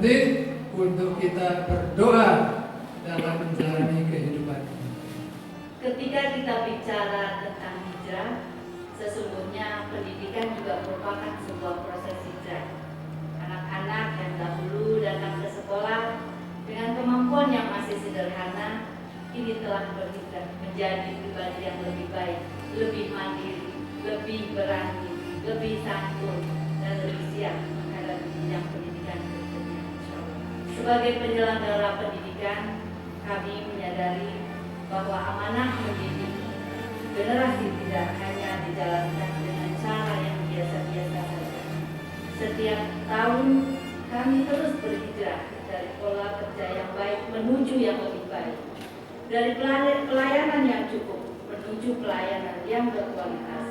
penting untuk kita berdoa dalam menjalani kehidupan. Ketika kita bicara tentang hijrah, sesungguhnya pendidikan juga merupakan sebuah proses hijrah. Anak-anak yang dahulu datang ke sekolah dengan kemampuan yang masih sederhana, kini telah berhijrah menjadi pribadi yang lebih baik, lebih mandiri, lebih berani, lebih santun, dan lebih siap menghadapi jenjang pendidikan berikutnya. Sebagai penyelenggara pendidikan, kami menyadari bahwa amanah mendidik generasi tidak hanya dijalankan dengan cara yang biasa-biasa saja. Setiap tahun kami terus berhijrah dari pola kerja yang baik menuju yang lebih baik, dari pelayanan yang cukup menuju pelayanan yang berkualitas,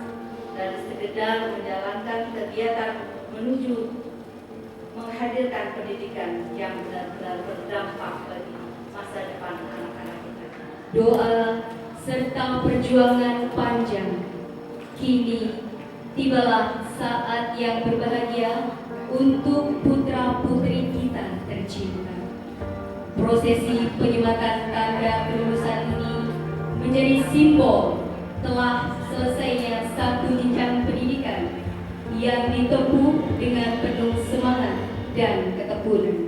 dari sekedar menjalankan kegiatan menuju menghadirkan pendidikan yang benar-benar berdampak bagi masa depan anak-anak kita. Doa serta perjuangan panjang, kini tibalah saat yang berbahagia untuk putra-putri kita tercinta. Prosesi penyematan tanda kelulusan ini menjadi simbol telah selesainya satu jenjang pendidikan yang ditempuh dengan penuh semangat dan ketekunan.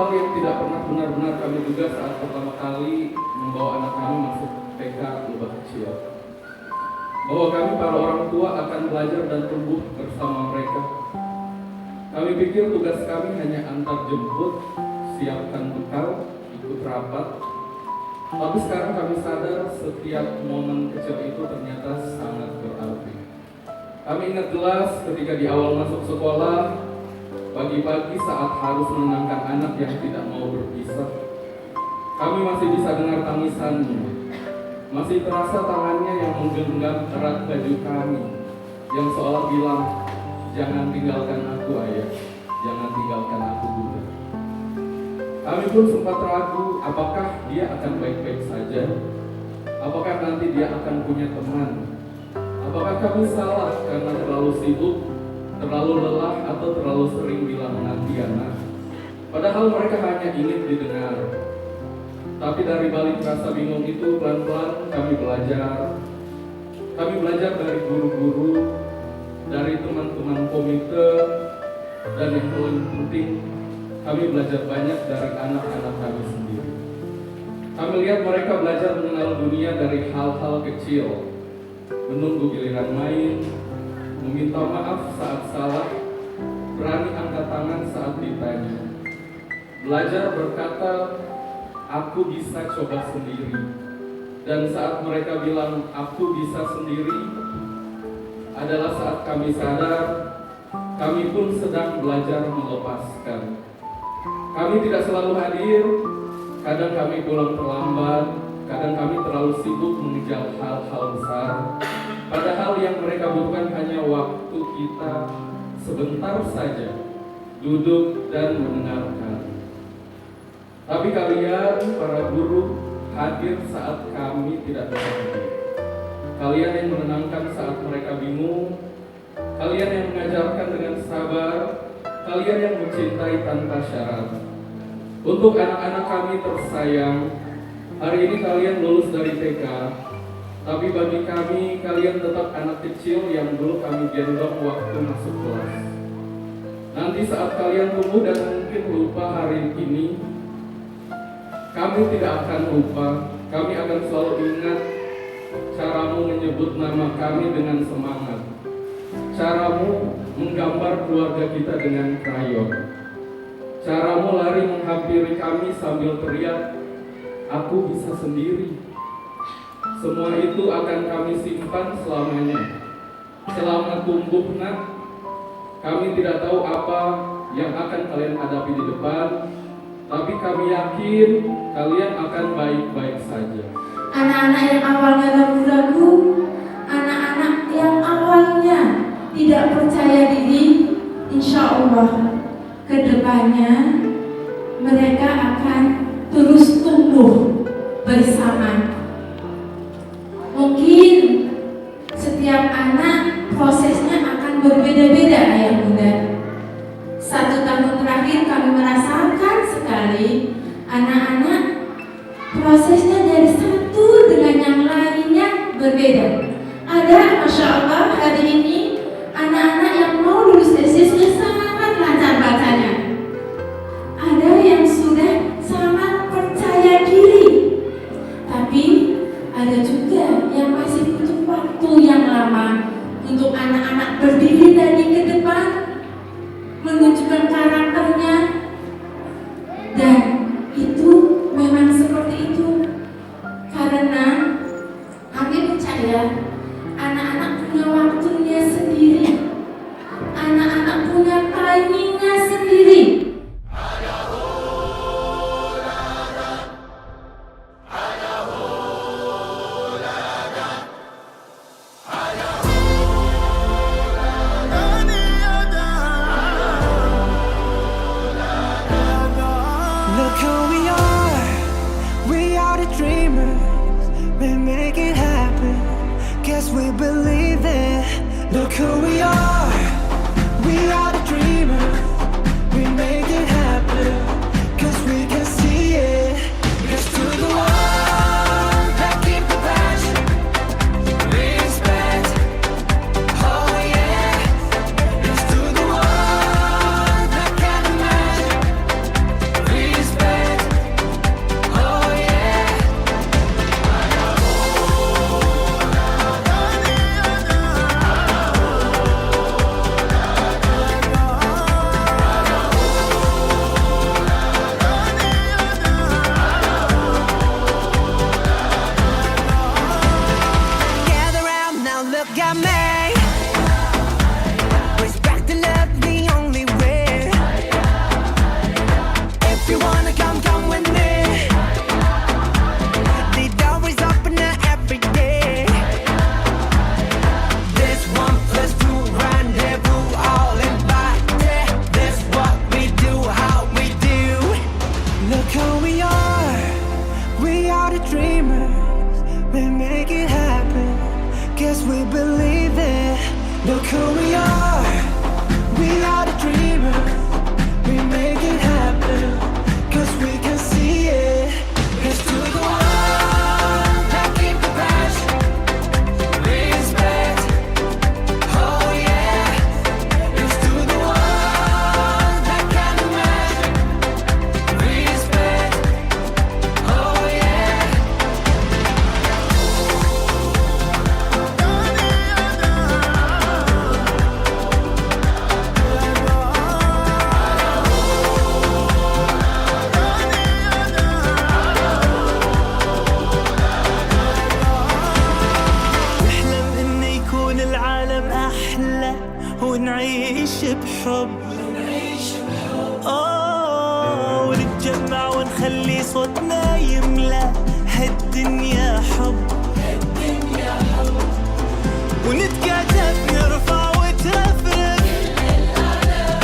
hal yang tidak pernah benar-benar kami duga saat pertama kali membawa anak kami masuk TK Lebah Kecil. Bahwa kami para orang tua akan belajar dan tumbuh bersama mereka. Kami pikir tugas kami hanya antar jemput, siapkan bekal, ikut rapat. Tapi sekarang kami sadar setiap momen kecil itu ternyata sangat berarti. Kami ingat jelas ketika di awal masuk sekolah, pagi-pagi saat harus menenangkan anak yang tidak mau berpisah. Kami masih bisa dengar tangisannya. Masih terasa tangannya yang menggenggam erat baju kami, yang seolah bilang, "Jangan tinggalkan aku, ayah. Jangan tinggalkan aku, bunda." Kami pun sempat ragu, apakah dia akan baik-baik saja? Apakah nanti dia akan punya teman? Apakah kami salah karena terlalu sibuk, terlalu lelah, atau terlalu sering bilang nanti anak? Padahal mereka hanya ingin didengar. Tapi dari balik rasa bingung itu, pelan-pelan kami belajar. Kami belajar dari guru-guru, dari teman-teman komite, dan yang paling penting, kami belajar banyak dari anak-anak kami sendiri. Kami lihat mereka belajar mengenal dunia dari hal-hal kecil, menunggu giliran main, meminta maaf saat salah, berani angkat tangan saat ditanya, belajar berkata, "Aku bisa coba sendiri." Dan saat mereka bilang, "Aku bisa sendiri," adalah saat kami sadar, kami pun sedang belajar melepaskan. Kami tidak selalu hadir, kadang kami pulang terlambat, kadang kami terlalu sibuk mengejar hal-hal besar. Padahal yang mereka butuhkan hanya waktu kita sebentar saja, duduk dan mendengarkan. Tapi kalian, para guru, hadir saat kami tidak bisa hadir. Kalian yang menenangkan saat mereka bingung, kalian yang mengajarkan dengan sabar, kalian yang mencintai tanpa syarat. Untuk anak-anak kami tersayang, hari ini kalian lulus dari TK, tapi bagi kami, kalian tetap anak kecil yang dulu kami gendong waktu masuk kelas. Nanti saat kalian tumbuh dan mungkin lupa hari ini, kami tidak akan lupa, kami akan selalu ingat caramu menyebut nama kami dengan semangat, caramu menggambar keluarga kita dengan krayon, caramu lari menghampiri kami sambil teriak, "Aku bisa sendiri." Semua itu akan kami simpan selamanya. Selama tumbuh nak, kami tidak tahu apa yang akan kalian hadapi di depan, tapi kami yakin kalian akan baik-baik saja. Anak-anak yang awalnya ragu-ragu, anak-anak yang awalnya tidak percaya diri, insya Allah kedepannya mereka akan terus tumbuh bersama. Mungkin setiap anak prosesnya akan berbeda-beda, ayah bunda. 1 tahun terakhir kami merasakan sekali anak-anak prosesnya dari satu dengan yang lainnya berbeda. Ada, Masya Allah, hari ini anak-anak yang mau lulus SD sudah sangat lancar bacanya. Ada yang sudah sangat percaya diri. Tapi ada juga yang masih butuh waktu yang lama untuk anak-anak berdiri tadi ke depan, menunjukkan karakternya, dan itu memang seperti itu karena kami percaya Look who we are the dreamers. We make it happen, 'cause we can see it. Here's to the ones that keep the passion, respect, oh yeah. Here's to the ones that can imagine, respect, oh yeah. نحلم إنه يكون العالم أحلى ونعيش بحب ونتجمع ونخلي صوتنا يملى هالدنيا حب ونتكاتف نرفع وترفرف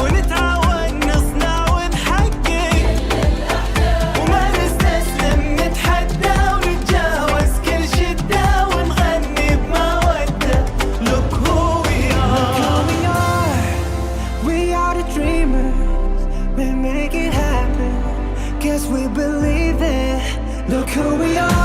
ونتعاون نصنع ونحقق وما نستسلم نتحدى ونتجاوز كل شدة ونغني بمودة. Look who we are. We are the dreamers. We make it happen, 'cause we believe it. Look who we are.